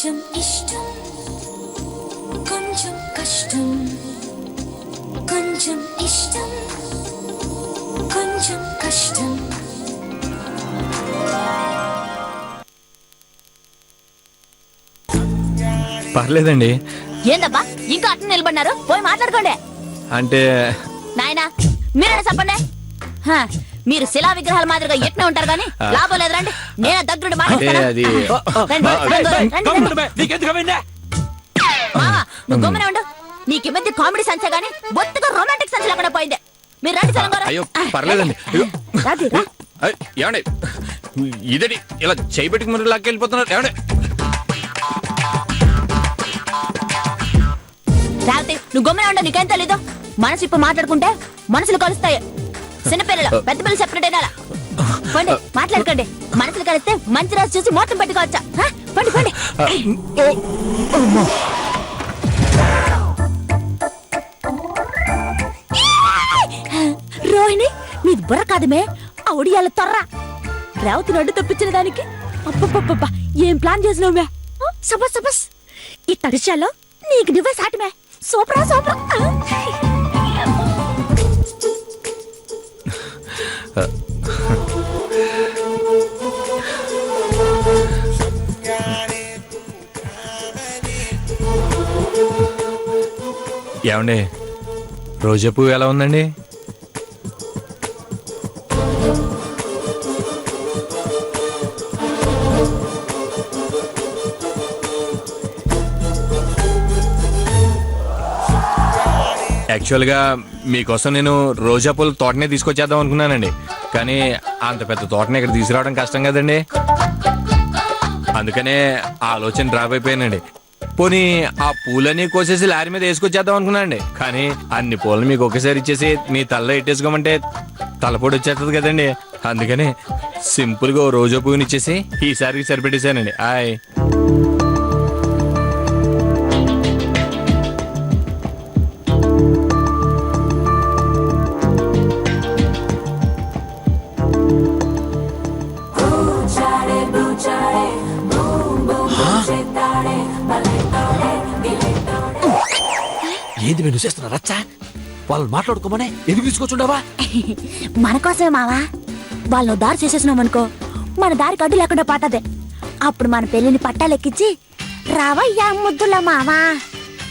కొంచెం ఇష్టం కొంచెం కష్టం కొంచెం ఇష్టం కొంచెం కష్టం. పర్లేదండి. ఏందబ్బా ఇంకా అట్లా నిలబడినారు? పోయి మాట్లాడుకోండి. అంటే నాయనా మీరేనా చెప్పండి. మీరు శిలా విగ్రహాల మాదిరిగా ఎట్నే ఉంటారు కానీ లాభం లేదు. రండి నేను దగ్గరుండి మాట్లాడతాను. నువ్వు గమ్మునే ఉండు. నీకు ఈ మధ్య కామెడీ సంచ గానీ బొత్తుగా రొమాంటిక్ సంచ లేకుండా పోయింది. మీరు రండి చలంగారు. అయ్యో పర్లేదండి. ఏమండి ఇదేంటి ఇలా చేయి పెట్టుకు మీరు లాక్కెళ్ళిపోతున్నారు? ఏమండి రావతి నువ్వు గమ్మునే ఉండు. నీకేం తెలీదు. మనసు ఇప్పుడు మాట్లాడుకుంటే మనసులు కలుస్తాయి. చిన్నపిల్లలు పెద్ద పిల్లలు సెపరేట్ అయినా పండి మాట్లాడుకోండి. మనసులు కలిస్తే మంచి రోజు చూసి మోతం పెట్టుకోవచ్చా? పండి పండి. రోహిణి నీది బుర్ర కాదమే ఆవిడియాల తొర్ర. రేవతి నడ్డు తప్పించిన దానికి అబ్బబ్బబ్బా ఏం ప్లాన్ చేసినావుమే. సబస్ సబస్ ఈ తడిశాలో నీకు నువ్వే సాటిమే. సూపరా సూపర్. ఏమండి రోజా పువ్వు ఎలా ఉందండి? యాక్చువల్గా మీకోసం నేను రోజా పూల తోటనే తీసుకొచ్చేద్దాం అనుకున్నానండి. కానీ అంత పెద్ద తోటని ఇక్కడ తీసుకురావడం కష్టం కదండి. అందుకనే ఆలోచన డ్రాప్ అయిపోయానండి. పోనీ ఆ పూలని కోసేసి లారీ మీద వేసుకొచ్చేద్దాం అనుకున్నానండి. కానీ అన్ని పూలను మీకు ఒకేసారి ఇచ్చేసి మీ తలలో ఇట్టేసుకోమంటే తలపొడి వచ్చేస్తుంది కదండి. అందుకని సింపుల్గా రోజా పువ్వుని ఇచ్చేసి ఈసారికి సరిపెట్టేశానండి. హాయ్ ఏంది మీరు చేస్తున్నారు రచ్చా? వాళ్ళు మాట్లాడుకోమనే ఎందుకు తీసుకొచ్చుండవా? మన కోసమే మావా. వాళ్ళు దారి చేసేసినామనుకో మన దారికి అడ్డు లేకుండా పట్టదే. అప్పుడు మన పెళ్లిని పట్టాలెక్కించి రావయ్యా ముద్దుల మావా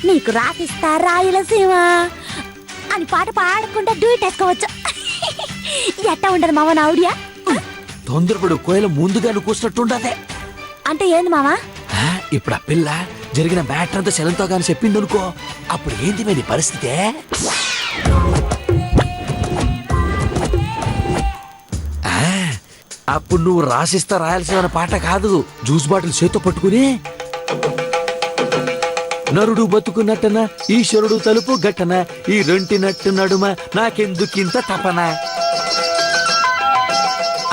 నీకు రాసిస్తా రాయలసీమ అని పాట పాడకుండా డ్యూట్ వేసుకోవచ్చు. ఎట్టా ఉండదు మావా నా ఆవిడియా? తొందరపడు కోయల ముందుగా కూర్చున్నట్టుండదే. అంటే ఏంది మావా? ఇప్పుడు ఆ పిల్ల జరిగిన మ్యాటర్ అంతా శలంతో గాని చెప్పింది అనుకో, అప్పుడు ఏంది నీ పరిస్థితే? అప్పుడు నువ్వు రాసిస్తా రాయాల్సిన పాట కాదు, జ్యూస్ బాటిల్ చేత్తో పట్టుకుని నరుడు బతుకున్నట్టన ఈశ్వరుడు తలుపు గట్టన ఈ రెంటినట్టు నడుమ నాకెందుకింత తపన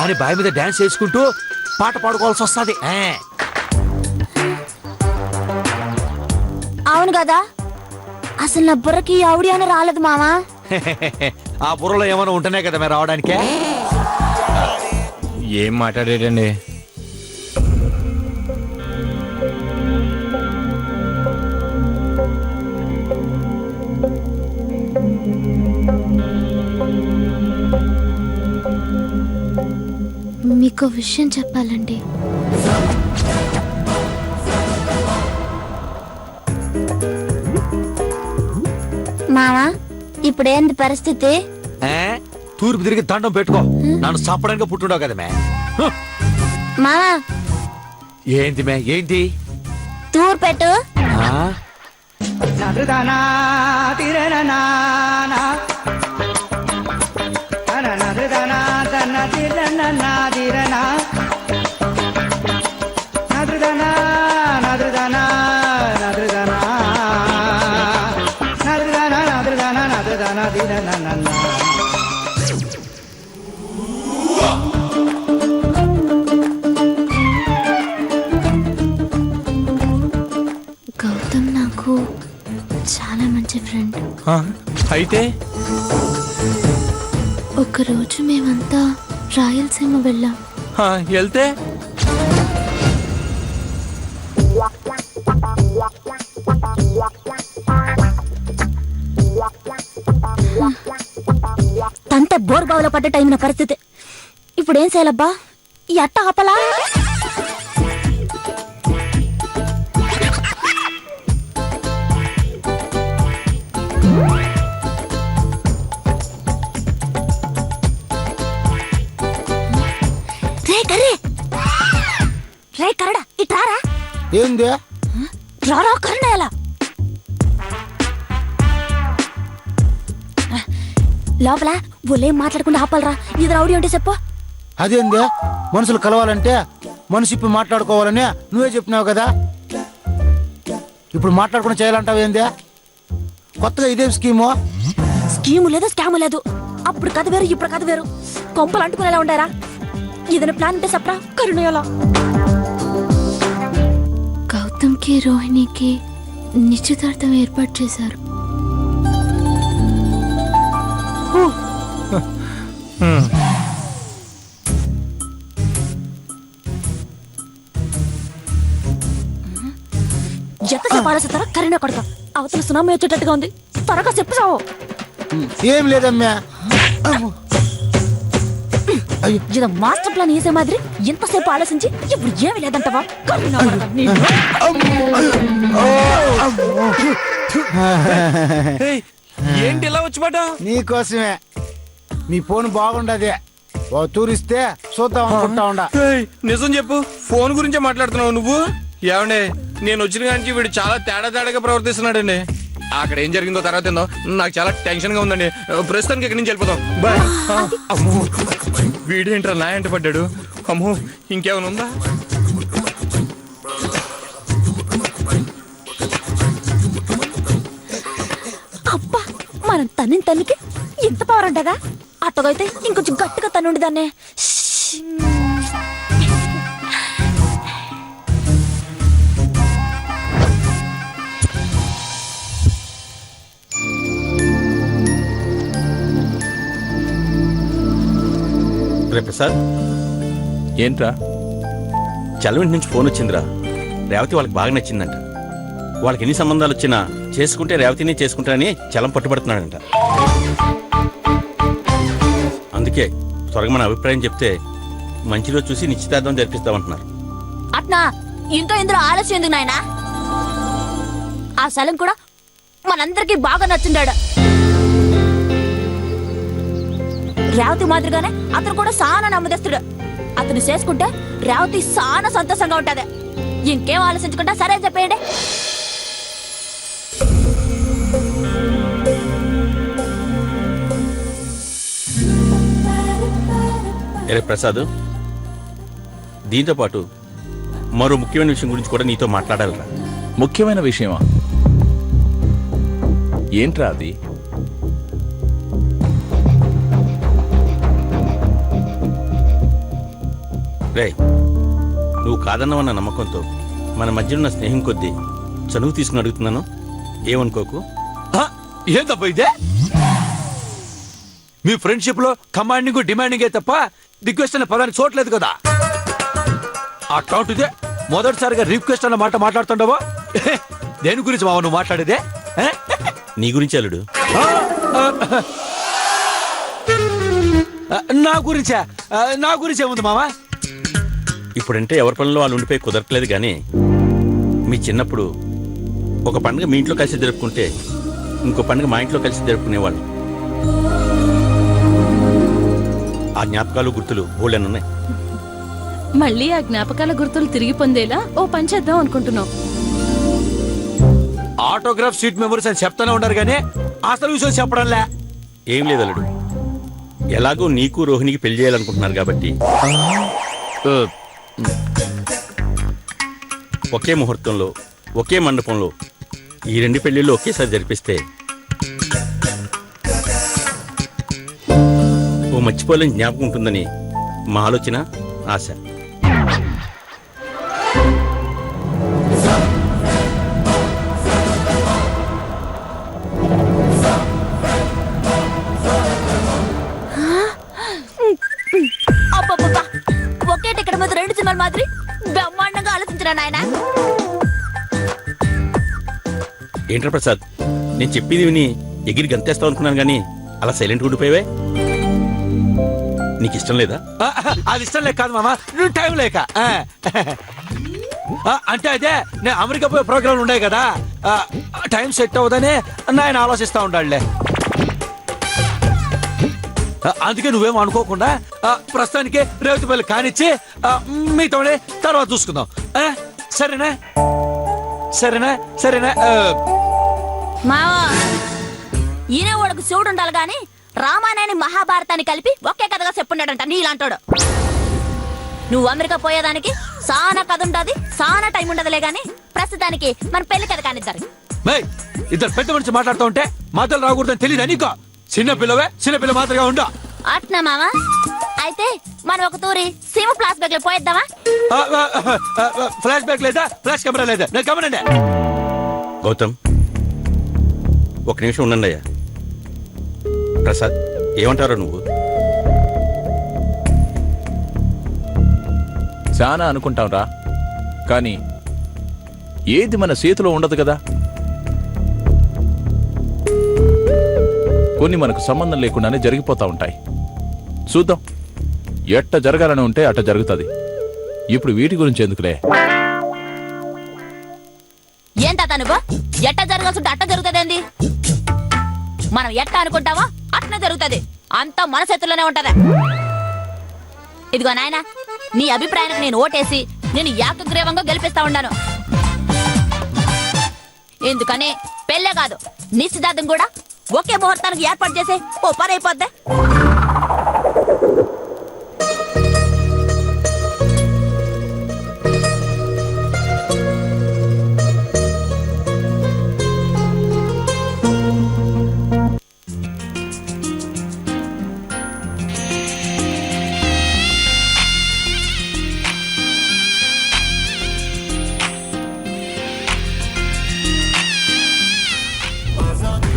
అని బావి మీద డాన్స్ చేసుకుంటూ పాట పాడుకోవాల్సి వస్తుంది. అవును కదా. అసలు నా బుర్రకి ఆవిడ అని రాలేదు మావా. ఆ బుర్రలో ఏమైనా ఉంటేనే కదా మేము రావడానికే. ఏం మాట్లాడేటండి? మీకు విషయం చెప్పాలండి. మావా ఇప్పుడేంది పరిస్థితి? తూర్పు తిరిగి దండం పెట్టుకో, నన్ను చప్పడానికి పుట్టుండవు కదా మే. మావా ఏంటి మే ఏంటి? తూర్పు పెట్టు. గౌతమ్ నాకు చాలా మంచి ఫ్రెండ్. అయితే ఒకరోజు మేమంతా రాయలసీమ వెళ్ళాం. వెళ్తే చావులో పడ్డ టైం నా పరిస్థితి. ఇప్పుడు ఏం చేయాలబ్బా? ఈ అట్ట ఆపలా? రే కర్రే, రే కరడా ఇట్రారా. ఏంది? రారా కరణాయాల లోపల ఒళ్ళేం మాట్లాడకుండా ఆపాలరా. ఇది రౌడీ అంటే చెప్పు. అదేంది? మనుషులు కలవాలంటే మనిషి ఇప్పుడు మాట్లాడుకోవాలని నువ్వే చెప్పినావు కదా. ఇప్పుడు మాట్లాడకుండా చేయాలంటావు ఏంది? కొత్తగా ఇదేం స్కీము? స్కీము లేదు, స్కాము లేదు. అప్పుడు కథ వేరు, ఇప్పుడు కథ వేరు. కొంపలు అంటుకునేలా ఉండారా? ఏదైనా ప్లాన్ ఉంటే చెప్పరా కరుణయాల. గౌతమ్కి రోహిణికి నిశ్చితార్థం ఏర్పాటు చేశారు. ఎంతసేపు ఆలోచిస్తారా కరీనా కొడక? అవతల సునామీ వచ్చేటట్టుగా ఉంది. త్వరగా చెప్పు చావు. ఏం లేదమ్మా. ఏదో మాస్టర్ ప్లాన్ వేసే మాదిరి ఎంతసేపు ఆలోచించి ఇప్పుడు ఏమి లేదంటవా కరీనా కొడక? ఏయ్, ఏంటి ఇలా వచ్చి పడ్డా? నీకోసమే. నీ ఫోన్ బాగుండదే. ఓ తూరిస్తే చూద్దాం అనుకుంటా ఉండా. నిజం చెప్పు, ఫోన్ గురించే మాట్లాడుతున్నావు నువ్వు? ఏమండే, నేను వచ్చిన కానీ వీడు చాలా తేడాగా ప్రవర్తిస్తున్నాడండి. అక్కడ ఏం జరిగిందో తర్వాత ఏందో నాకు చాలా టెన్షన్ గా ఉందండి. ప్రస్తుతానికి ఇక్కడి నుంచి వెళ్ళిపోతాం. బాయ్. అమ్మో, వీడేంట్రా నా ఎంట పడ్డాడు? అమ్మో, ఇంకేమైనా ఉందా? అబ్బా, మనం తన్నికి ఎంత పవర్ ఉంటదా? అట్టగైతే ఇంకొంచెం గట్టిగా తన్నుండి దాన్నే. రే ప్రసాద్, ఏంట్రా? చలవింటి నుంచి ఫోన్ వచ్చిందిరా. రేవతి వాళ్ళకి బాగా నచ్చిందంట. వాళ్ళకి ఎన్ని సంబంధాలు వచ్చినా చేసుకుంటే రేవతిని చేసుకుంటానని చలం పట్టుబడుతున్నాడంట. అందుకే త్వరగా మన అభిప్రాయం చెప్తే మంచి రోజు చూసి నిశ్చితార్థం జరిపిస్తామంటున్నారు. అట్నా? ఇంకా ఇందులో ఆలస్యం ఎందుకు నాయనా? ఆ స్థలం కూడా మనందరికీ బాగా నచ్చిండాడు. రేవతి మాదిరిగానే అతను కూడా సానా నమ్మదస్తుడు. అతను చేసుకుంటే రేవతి సానా సంతోషంగా ఉంటది. ఇంకేం ఆలోచించకుండా సరే చెప్పేయండి. రే ప్రసాద్, దీంతో పాటు మరో ముఖ్యమైన విషయం గురించి కూడా నీతో మాట్లాడాలిరా. ముఖ్యమైన విషయమా? ఏంట్రా అది? రే, నువ్వు కాదన్నవన్న నమ్మకంతో మన మధ్య ఉన్న స్నేహం కొద్దీ చనువు తీసుకుని అడుగుతున్నాను, ఏమనుకోకు. ఏందబ్బా ఇదే? మీ ఫ్రెండ్షిప్ లో కమాండింగ్ డిమాండింగే తప్ప రిక్వెస్ట్ అనే పదాన్ని చూడలేదు కదా. అట్లాంటిదే మొదటిసారిగా రిక్వెస్ట్ అన్న మాట మాట్లాడుతుండవా? దేని గురించి మావ నువ్వు మాట్లాడేదే? నీ గురించి అల్లుడు. నా గురించా? నా గురించి ఏముంది మావా? ఇప్పుడంటే ఎవరి పనుల్లో వాళ్ళు ఉండిపోయి కుదరట్లేదు, కానీ మీ చిన్నప్పుడు ఒక పండుగ మీ ఇంట్లో కలిసి జరుపుకుంటే ఇంకో పండుగ మా ఇంట్లో కలిసి జరుపుకునేవాళ్ళు. ఆ జ్ఞాపకాలు గుర్తులు బోళ్ళెనున్నాయి. మళ్ళీ ఆ జ్ఞాపకాల గుర్తులు తిరిగి పొందేలా ఓ పని చేద్దాం అనుకుంటున్నాం. ఆటోగ్రాఫ్ స్వీట్ మెమరీస్ అని చెప్తానే ఉంటారు కానీ అసలు విషయం చెప్పడంలే. ఏం లేదు అల్లుడు, ఎలాగో నీకు రోహిణికి పెళ్లి చేయాలనుకుంటున్నారు కాబట్టి ఒకే ముహూర్తంలో ఒకే మండపంలో ఈ రెండు పెళ్లిళ్ళు ఒకేసారి జరిపిస్తే ఓ మర్చిపోలేని జ్ఞాపకం ఉంటుందని మా ఆలోచన, ఆశ. అబ్బబ్బబ్బా, ఒకే టికెట్ మీద రెండు సినిమాల మాదిరి బ్రహ్మాండంగా ఆలోచించరా నాయన. ఏంట్రా ప్రసాద్, నేను చెప్పింది విని ఎగిరి గంతేస్తావు అనుకున్నాను కానీ అలా సైలెంట్గా ఉండిపోయావే. నీకు ఇష్టం లేదా? అది ఇష్టం లేక కాదు మామ, నువ్వు టైం లేక. అంటే అదే నేను అమెరికా పోయే ప్రోగ్రాంలు ఉన్నాయి కదా, టైం సెట్ అవుదని ఆయన ఆలోచిస్తా ఉండాడులే. అందుకే నువ్వేం అనుకోకుండా ప్రస్తుతానికి రేవతిపల్లి కానిచ్చి మీతోనే తర్వాత చూసుకుందాం. సరేనా సరేనా సరేనా. మావా ఈయన వాడుకు శివుడు ఉండాలి గాని రామాయణాన్ని మహాభారతాన్ని కలిపి ఒకే కథగా చెప్పున్నాడంట నీలాంటోడు. నువ్వు అమెరికా పోయేదానికి సానా కథ ఉండదు, సానా టైం ఉండదులే గాని ప్రస్తుతానికి మన పెళ్లి కథ కానిద్దరు. ఇద్దరు పెద్ద మనిషి మాట్లాడుతూ ఉంటే మాటలు రాకూడదని తెలియదు నీకో. చిన్నపిల్ల మాత్రమే ఉండ. అట్నా మావా, అయితే మనం ఒక తూరి సీమ ఫ్లాష్ బ్యాక్ లో పోయిద్దామా? ఫ్లాష్ బ్యాక్ లేదా, ఫ్లాష్ కెమెరా లేదా, నేను గమనండి. గౌతమ్, ఒక నిమిషం ఉండండి అయ్యా. ప్రసాద్, ఏమంటారో నువ్వు? చాలా అనుకుంటాంరా, కానీ ఏది మన చేతిలో ఉండదు కదా. కొన్ని మనకు సంబంధం లేకుండానే జరిగిపోతా ఉంటాయి. చూద్దాం, ఎట్ట జరగాలని ఉంటే అట్ట జరుగుతుంది. ఇప్పుడు వీటి గురించి ఎందుకులే. ఏంటా నువ్వు ఎట్ట జరగాల్సింటే అట్ట జరుగుతుంది. మనం ఎట్ట అనుకుంటావా అట్నే జరుగుతుంది. అంతా మన చేతుల్లోనే ఉంటదా. ఇదిగో నాయనా, నీ అభిప్రాయానికి నేను ఓటేసి నేను ఏకగ్రీవంగా గెలిపిస్తా ఉన్నాను. ఎందుకని పెళ్ళే కాదు నిశ్చితార్థం కూడా ఒకే ముహూర్తానికి ఏర్పాటు చేసే ఓ పని అయిపోద్ది.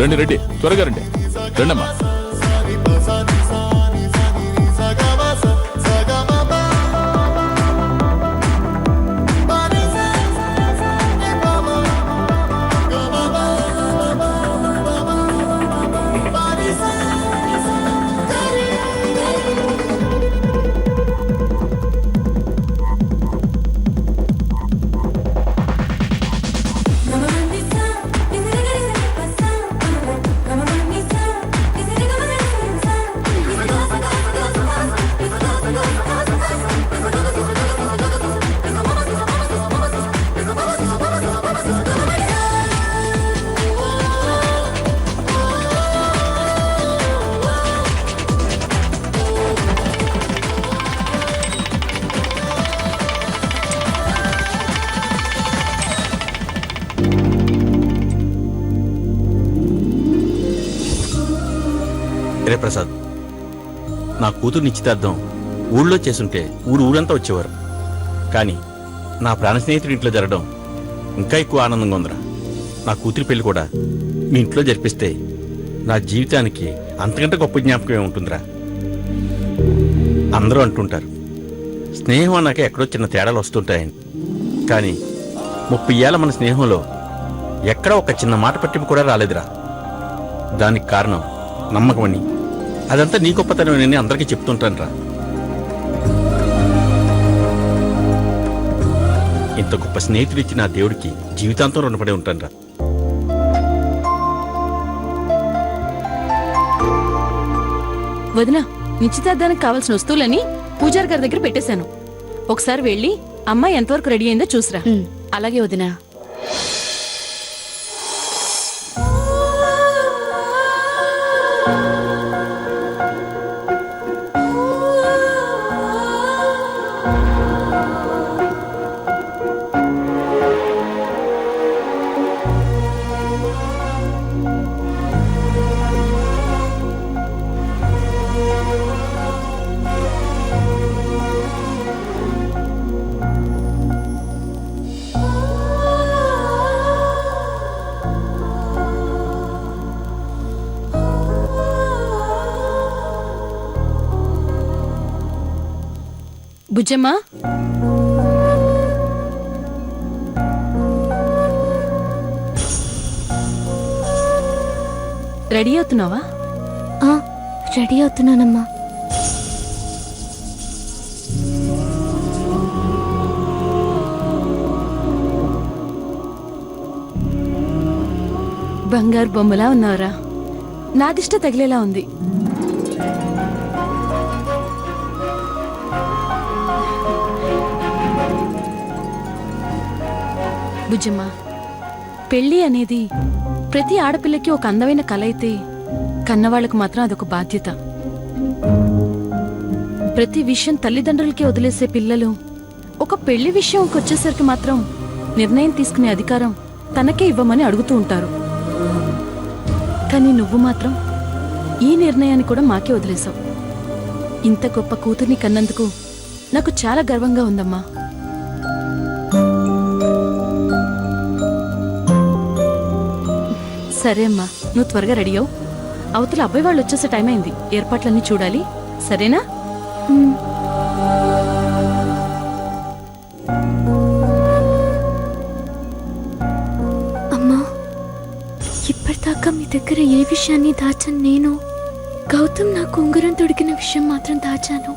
రండి రండి, త్వరగా రండి. రండమ్మా. రే ప్రసాద్, నా కూతురు నిశ్చితార్థం ఊళ్ళో చేసుంటే ఊరంతా వచ్చేవారు. కానీ నా ప్రాణ స్నేహితుడి ఇంట్లో జరగడం ఇంకా ఎక్కువ ఆనందంగా ఉందిరా. నా కూతురి పెళ్లి కూడా మీ ఇంట్లో జరిపిస్తే నా జీవితానికి అంతకంటే గొప్ప జ్ఞాపకం ఏముంటుందిరా. అందరూ అంటుంటారు స్నేహం అన్నాక ఎక్కడో చిన్న తేడాలు వస్తుంటాయని. కానీ 30 ఏళ్ల మన స్నేహంలో ఎక్కడ ఒక చిన్న మాట పట్టింపు కూడా రాలేదురా. దానికి కారణం నమ్మకం అని, అదంతా నీ గొప్పతనమని అందరికీ చెప్తుంటాను రా. ఇంత గొప్ప స్నేహితుడు ఇచ్చి నా దేవుడికి జీవితాంతం రుణపడి ఉంటాను రా. వదినా, నిశ్చితార్థానికి కావాల్సిన వస్తువులని పూజారి గారి దగ్గర పెట్టేశాను. ఒకసారి వెళ్ళి అమ్మాయి ఎంతవరకు రెడీ అయిందో చూసిరా. అలాగే వదినా. బుజ్జమ్మా, రెడీ అవుతున్నావా? రెడీ అవుతున్నానమ్మా. బంగారు బొమ్మలా ఉన్నావురా. నాదిష్ట తగిలేలా ఉంది. బుజ్జమ్మ, పెళ్లి అనేది ప్రతి ఆడపిల్లకి ఒక అందమైన కల అయితే కన్నవాళ్లకు మాత్రం అదొక బాధ్యత. ప్రతి విషయం తల్లిదండ్రులకి వదిలేసే పిల్లలు ఒక పెళ్లి విషయంకి వచ్చేసరికి మాత్రం నిర్ణయం తీసుకునే అధికారం తనకే ఇవ్వమని అడుగుతూ ఉంటారు. కానీ నువ్వు మాత్రం ఈ నిర్ణయాన్ని కూడా మాకే వదిలేశావు. ఇంత గొప్ప కూతుర్ని కన్నందుకు నాకు చాలా గర్వంగా ఉందమ్మా. సరే అమ్మా, నువ్వు త్వరగా రెడీ అవు. అవతల అబ్బాయి వాళ్ళు వచ్చేసే టైం అయింది. ఏర్పాట్లన్నీ చూడాలి, సరేనా? అమ్మా, ఇప్పటిదాకా మీ దగ్గర ఏ విషయాన్ని దాచాను నేను? గౌతమ్ నాకు ఉంగరం తొడిగిన విషయం మాత్రం దాచాను.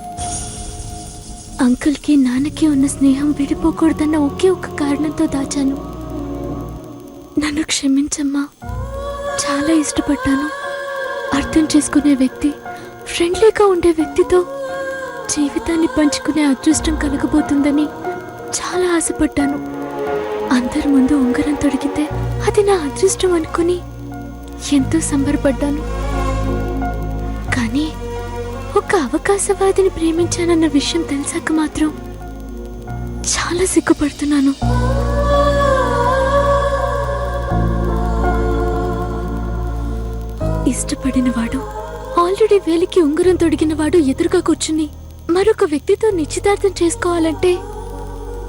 అంకుల్కి నాన్నకి ఉన్న స్నేహం విడిపోకూడదన్న ఒకే ఒక కారణంతో దాచాను. నన్ను క్షమించమ్మా. చాలా ఇష్టపడ్డాను. అర్థం చేసుకునే వ్యక్తి, ఫ్రెండ్లీగా ఉండే వ్యక్తితో జీవితాన్ని పంచుకునే అదృష్టం కలగబోతుందని చాలా ఆశపడ్డాను. అందరి ముందు ఉంగరం తొడిగితే అది నా అదృష్టం అనుకుని ఎంతో సంబరపడ్డాను. కానీ ఒక అవకాశవాదిని ప్రేమించానన్న విషయం తెలిసాక మాత్రం చాలా సిగ్గుపడుతున్నాను. ఇష్టపడినవాడు, ఆల్రెడీ వేలికి ఉంగరం తొడిగినవాడు ఎదురుగా కూర్చుని మరొక వ్యక్తితో నిశ్చితార్థం చేసుకోవాలంటే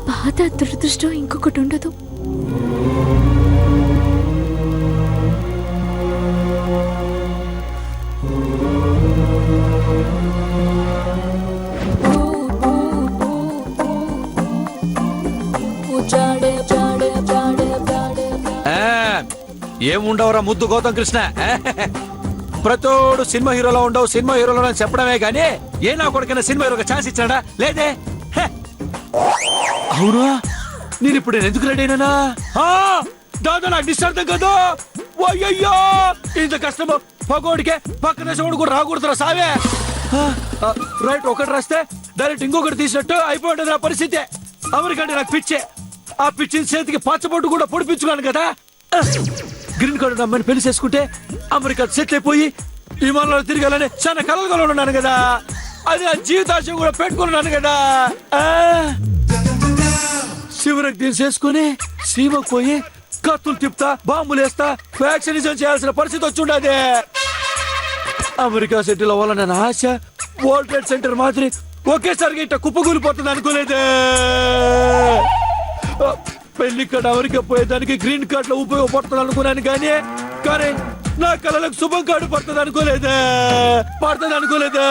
బాధ, దురదృష్టం ఇంకొకటి ఉండదు. ఏముండవురా ముద్దు గౌతమ్ కృష్ణ. ప్రతోడు సినిమా హీరోలో ఉండవు, సినిమా హీరోలో అని చెప్పడమే గానీ ఏ నా కొడుకైనా సినిమా హీరోగా ఛాన్స్ ఇచ్చాడా? లేదే. అవునా, నేను ఇప్పుడు ఎందుకు రెడీ అయినా? దాదా నాకు నిశ్చార్థం కదా. అయ్యయ్యో, ఇంత కష్టము పగోడికే పక్క దేశం కూడా రాకూడదురా సావే. రైట్, ఒకటి రాస్తే డైరెక్ట్ ఇంకొకటి తీసినట్టు అయిపోయింది నా పరిస్థితి. అమెరికా అంటే నాకు పిచ్చే. ఆ పిచ్చిన చేతికి పచ్చబొట్టు కూడా పొడిపించుకున్నాను కదా. గ్రీన్ కార్డు అమ్మాయిని పెళ్లి చేసుకుంటే అమెరికా సెటిల్ అయిపోయి విమానంలో తిరగాలని చాలా కలలుగా ఉన్నాను కదా. అది ఆ జీవితాశయం కూడా పెట్టుకున్నాను కదా. శివరకు దీన్ని చేసుకుని సీమకు పోయి కత్తులు తిప్పుతా, బాంబులు వేస్తా, వ్యాక్సినేషన్ చేయాల్సిన పరిస్థితి వచ్చి ఉండదే. అమెరికా సెటిల్ అవ్వాలన్న నా ఆశ వరల్డ్ ట్రేడ్ సెంటర్ మాదిరి ఒకేసారిగా ఇట్లా కుప్పగూలిపోతుంది అనుకోలేదే. పెళ్లి కార్డు అమెరికా పోయేదానికి గ్రీన్ కార్డ్ లో ఉపయోగపడుతుంది అనుకున్నాను కానీ నా కళలకు శుభం కార్డు పడుతుంది అనుకోలేదా. పడుతుంది అనుకోలేదా.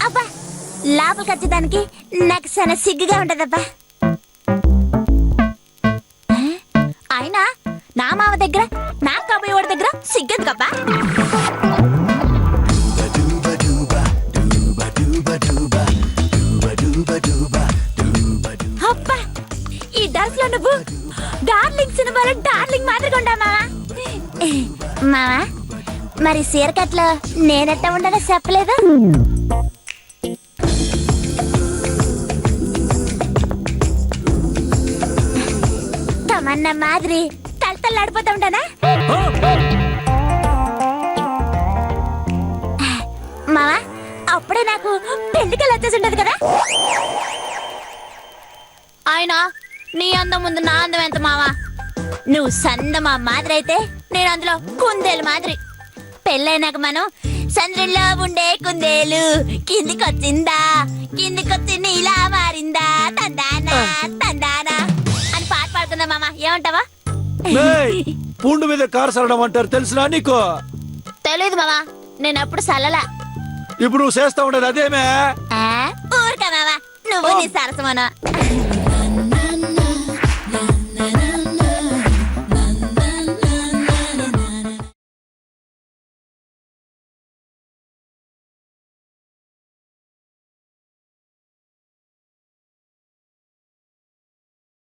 అబ్బా, లోపలికి వచ్చేదానికి నాకు చాలా సిగ్గుగా ఉంటదబ్బా. అయినా నా మామ దగ్గర, నా కాబోయే వాడి దగ్గర సిగ్గదు కబ్బా. అబ్బా, ఈ డాన్స్ లో నువ్వు డార్లింగ్ సినిమాలో డార్లింగ్ మాదిరిగా ఉండా మావా. మావా, మరి సీరకట్లో నేనెట్ట ఉండనో చెప్పలేదు. తమన్నా మాదిరి తలతల్లాడిపోతా ఉంటానా? మావా, అప్పుడే నాకు పెళ్లికలు వచ్చేసి ఉండదు కదా. ఆయన నీ అందం ముందు నా అందం ఎంత మావా? నువ్వు సందమా మాదిరి అయితే నేను అందులో కుందేలు మాదిరి. పెళ్ళైనాక మనం చంద్రుల్లో ఉండే కుందేలు కిందికొచ్చిందా కిందికొచ్చి నీలా మారిందా తందానా తందానా అని పాట పాడుకుందా మామ ఏమంటావా? ఏయ్, పూండు మీద కారు సరడం అంటారు తెలుసునా నీకు? తెలీదు మామ, నేను అప్పుడు సల్లలా. ఇప్పుడు నువ్వు చేస్తా ఉండేది అదేమే. ఊరికా మామ, నువ్వు నీ సరసమను.